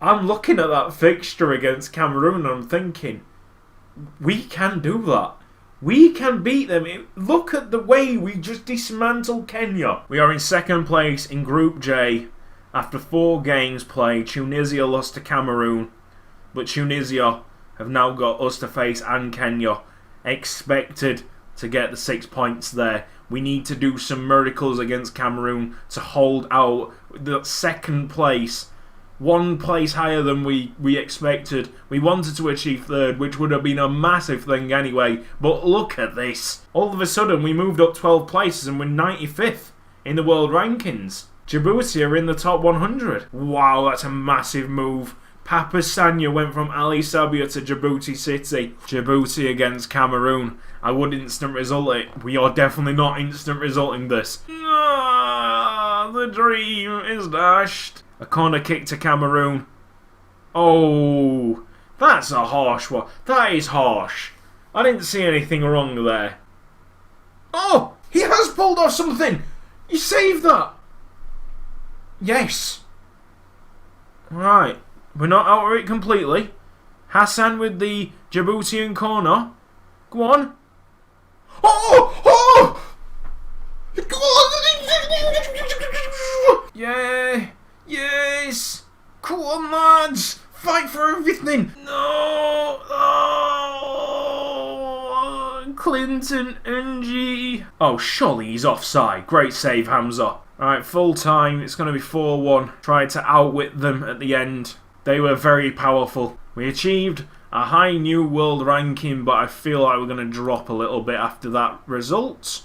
I'm looking at that fixture against Cameroon and I'm thinking, we can do that. We can beat them. Look at the way we just dismantled Kenya. We are in second place in Group J. After 4 games played, Tunisia lost to Cameroon. But Tunisia have now got us to face and Kenya. Expected to get the 6 points there. We need to do some miracles against Cameroon to hold out the second place. 1 place higher than we expected. We wanted to achieve 3rd, which would have been a massive thing anyway. But look at this. All of a sudden, we moved up 12 places and we're 95th in the world rankings. Djibouti are in the top 100. Wow, that's a massive move. Papa Sanya went from Ali Sabia to Djibouti City. Djibouti against Cameroon. I would instant result it. We are definitely not instant resulting this. Ah, the dream is dashed. A corner kick to Cameroon. Oh, that's a harsh one. That is harsh. I didn't see anything wrong there. Oh, he has pulled off something. He saved that. Yes. Right. We're not out of it completely. Hassan with the Djiboutian corner. Go on. Oh! Oh! Go on! Yeah. Yes. Come on, lads. Fight for everything. No. Oh. Clinton NG. Oh, surely he's offside. Great save, Hamza. Alright, full time. It's going to be 4-1. Tried to outwit them at the end. They were very powerful. We achieved a high new world ranking, but I feel like we're going to drop a little bit after that result.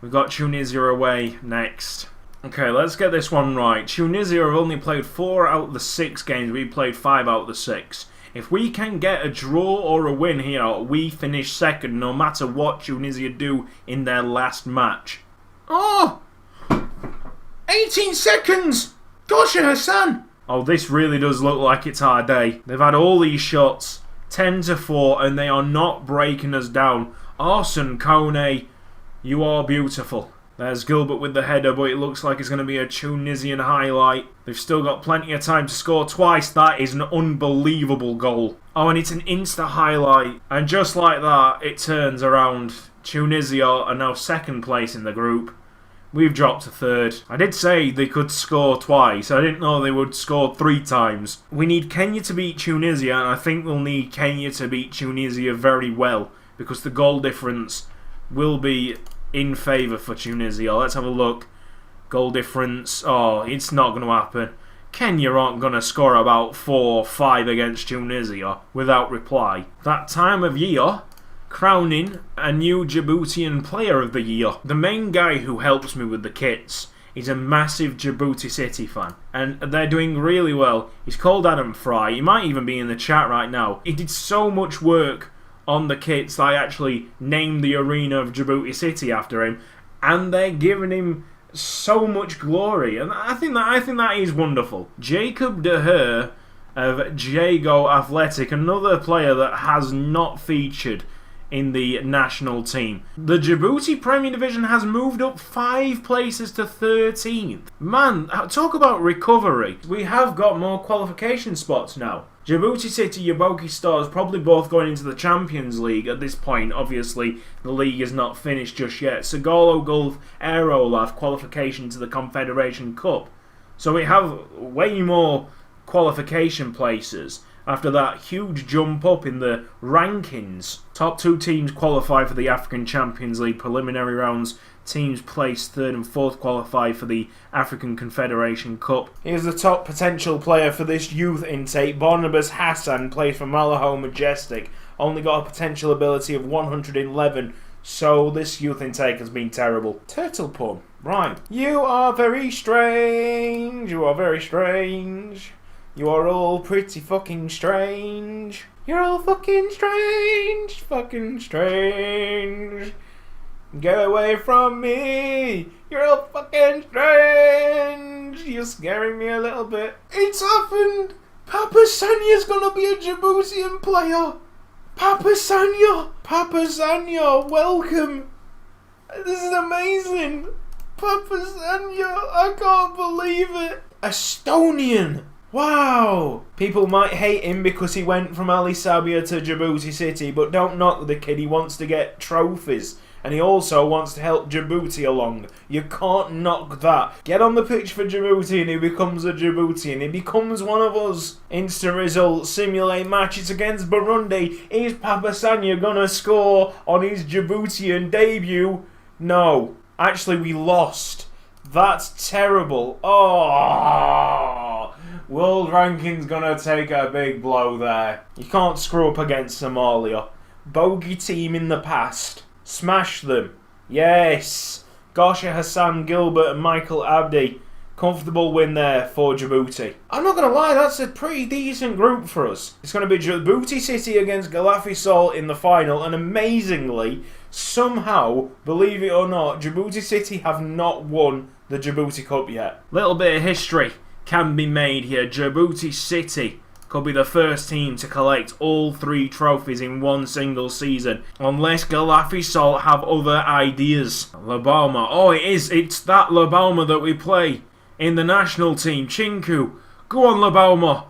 We've got Tunisia away next. Okay, let's get this one right. Tunisia have only played 4 out of the 6 games. We played 5 out of the 6. If we can get a draw or a win here, we finish second no matter what Tunisia do in their last match. Oh! 18 seconds! Gosh, Hassan! Oh, this really does look like it's our day. They've had all these shots, 10-4, and they are not breaking us down. Arsene Kone, you are beautiful. There's Gilbert with the header, but it looks like it's going to be a Tunisian highlight. They've still got plenty of time to score twice. That is an unbelievable goal. Oh, and it's an insta highlight. And just like that, it turns around. Tunisia are now second place in the group. We've dropped to 3rd. I did say they could score twice. I didn't know they would score 3 times. We need Kenya to beat Tunisia, and I think we'll need Kenya to beat Tunisia very well, because the goal difference will be in favour for Tunisia. Let's have a look. Goal difference. Oh, it's not going to happen. Kenya aren't going to score about 4 or 5 against Tunisia without reply. That time of year, crowning a new Djiboutian player of the year. The main guy who helps me with the kits is a massive Djibouti City fan, and they're doing really well. He's called Adam Fry. He might even be in the chat right now. He did so much work on the kits that I actually named the arena of Djibouti City after him, and they're giving him so much glory, and I think that is wonderful. Jacob De Heer of Jago Athletic, another player that has not featured in the national team. The Djibouti Premier Division has moved up 5 places to 13th. Man, talk about recovery. We have got more qualification spots now. Djibouti City, Yaboki Stars probably both going into the Champions League at this point. Obviously, the league is not finished just yet. Sagolo Gulf Aero will have qualification to the Confederation Cup. So we have way more qualification places after that huge jump up in the rankings. Top 2 teams qualify for the African Champions League preliminary rounds. Teams placed 3rd and 4th qualify for the African Confederation Cup. Here's the top potential player for this youth intake. Barnabas Hassan plays for Malaho Majestic. Only got a potential ability of 111, so this youth intake has been terrible. Turtle pun. Right. You are very strange. You are very strange. You are all pretty fucking strange. You're all fucking strange. Fucking strange. Get away from me. You're all fucking strange. You're scaring me a little bit. It's happened. Papa Sanya's gonna be a Djiboutian player. Papa Sanya. Papa Sanya, welcome. This is amazing. Papa Sanya, I can't believe it. Estonian. Wow! People might hate him because he went from Ali Sabia to Djibouti City, but don't knock the kid, he wants to get trophies. And he also wants to help Djibouti along. You can't knock that. Get on the pitch for Djibouti and he becomes a Djiboutian. He becomes one of us. Instant results, simulate matches against Burundi. Is Papa Sanya gonna score on his Djiboutian debut? No. Actually, we lost. That's terrible. Oh, world ranking's gonna take a big blow there. You can't screw up against Somalia. Bogey team in the past. Smash them. Yes. Gosha Hassan Gilbert and Michael Abdi. Comfortable win there for Djibouti. I'm not going to lie, that's a pretty decent group for us. It's going to be Djibouti City against Gaddafi Salt in the final, and amazingly, somehow, believe it or not, Djibouti City have not won the Djibouti Cup yet. Little bit of history can be made here. Djibouti City could be the first team to collect all 3 trophies in one single season, unless Gaddafi Salt have other ideas. Labama. Oh, it's that Labama that we play in the national team. Chinku. Go on, Labama.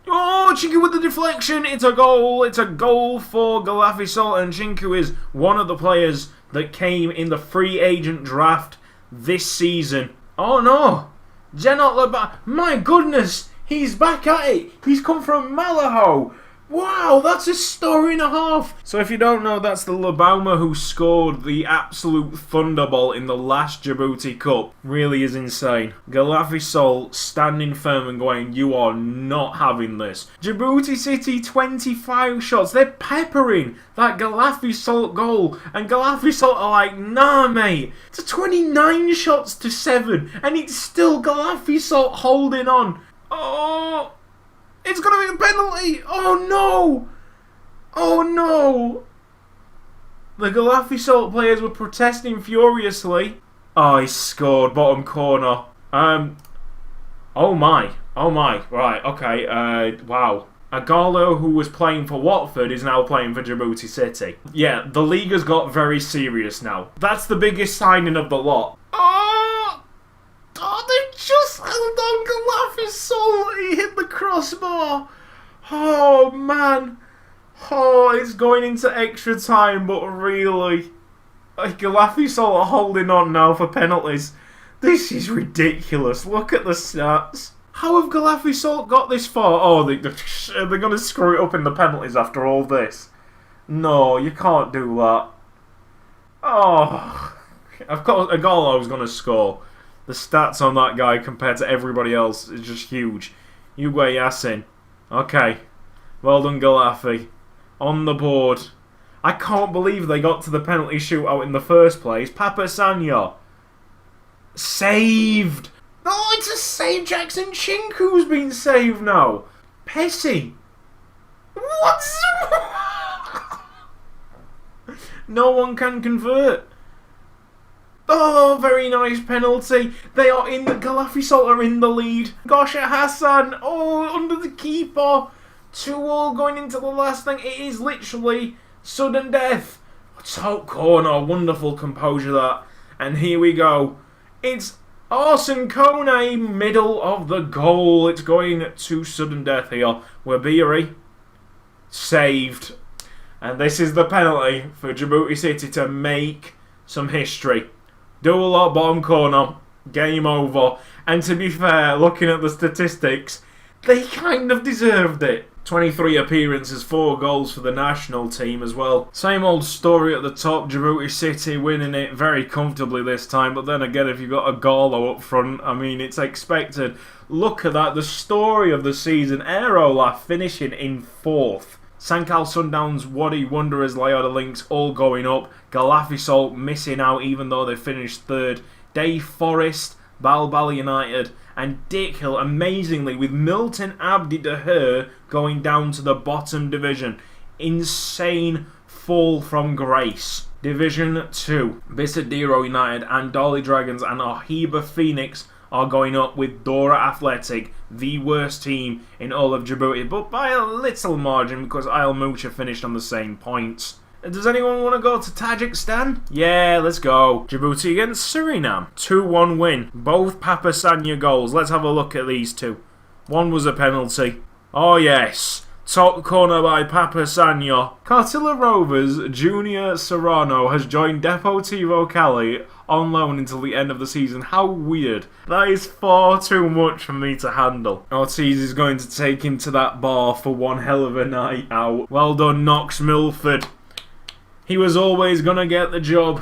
Oh, Chinku with the deflection. It's a goal. It's a goal for Gaddafi Salt, and Chinku is one of the players that came in the free agent draft this season. Oh no. Genot Labama. My goodness. He's back at it. He's come from Malaho. Wow, that's a story and a half. So if you don't know, that's the Labama who scored the absolute thunderbolt in the last Djibouti Cup. Really is insane. Gaddafi Salt standing firm and going, you are not having this. Djibouti City, 25 shots. They're peppering that Gaddafi Salt goal. And Gaddafi Salt are like, nah, mate. It's a 29 shots to 7. And it's still Gaddafi Salt holding on. Oh, it's going to be a penalty. Oh, no. Oh, no. The Gaddafi Salt players were protesting furiously. Oh, he scored. Bottom corner. Oh, my. Oh, my. Right, okay. Wow. Agallo, who was playing for Watford, is now playing for Djibouti City. Yeah, the league has got very serious now. That's the biggest signing of the lot. Oh, they just held on Gaddafi Salt. He hit the crossbar. Oh, man. Oh, it's going into extra time, but really, Gaddafi Salt are holding on now for penalties. This is ridiculous. Look at the stats. How have Gaddafi Salt got this far? Oh, they're going to screw it up in the penalties after all this. No, you can't do that. Oh, of course, Agallo's going to score. The stats on that guy compared to everybody else is just huge. Uwe Yassin. Okay. Well done, Gaddafi. On the board. I can't believe they got to the penalty shootout in the first place. Papa Sanya. Saved. Oh, it's a save. Jackson Chinku's been saved now. Pessy. What? No one can convert. Oh, very nice penalty. They are in the Gaddafi Salt are in the lead. Gosha Hassan. Oh, under the keeper. 2-2 going into the last thing. It is literally sudden death. Top corner. Wonderful composure that. And here we go. It's Arsene Kone, middle of the goal. It's going to sudden death here. Wabiri saved. And this is the penalty for Djibouti City to make some history. Do a lot, bottom corner. Game over. And to be fair, looking at the statistics, they kind of deserved it. 23 appearances, 4 goals for the national team as well. Same old story at the top. Djibouti City winning it very comfortably this time. But then again, if you've got a Galo up front, I mean, it's expected. Look at that. The story of the season. Aerola finishing in 4th. Sankal Sundowns, Wadi Wanderers, Lyota Lynx all going up. Gaddafi Salt missing out even though they finished 3rd. Dave Forest, Balbal United and Dick Hill, amazingly, with Milton Abdi Deher going down to the bottom division. Insane fall from grace. Division 2, Bisadero United and Dolly Dragons and Ahiba Phoenix are going up with Dora Athletic, the worst team in all of Djibouti, but by a little margin because Al Mucha finished on the same points. Does anyone want to go to Tajikistan? Yeah, let's go. Djibouti against Suriname. 2-1 win. Both Papa Sanya goals. Let's have a look at these two. One was a penalty. Oh yes. Top corner by Papasagno. Cartilla Rovers Junior Serrano has joined Deportivo Cali on loan until the end of the season. How weird. That is far too much for me to handle. Ortiz is going to take him to that bar for one hell of a night out. Well done, Knox Milford. He was always going to get the job.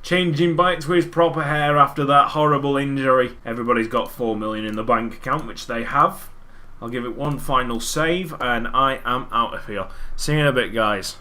Changing back to his proper hair after that horrible injury. Everybody's got 4 million in the bank account, which they have. I'll give it one final save, and I am out of here. See you in a bit, guys.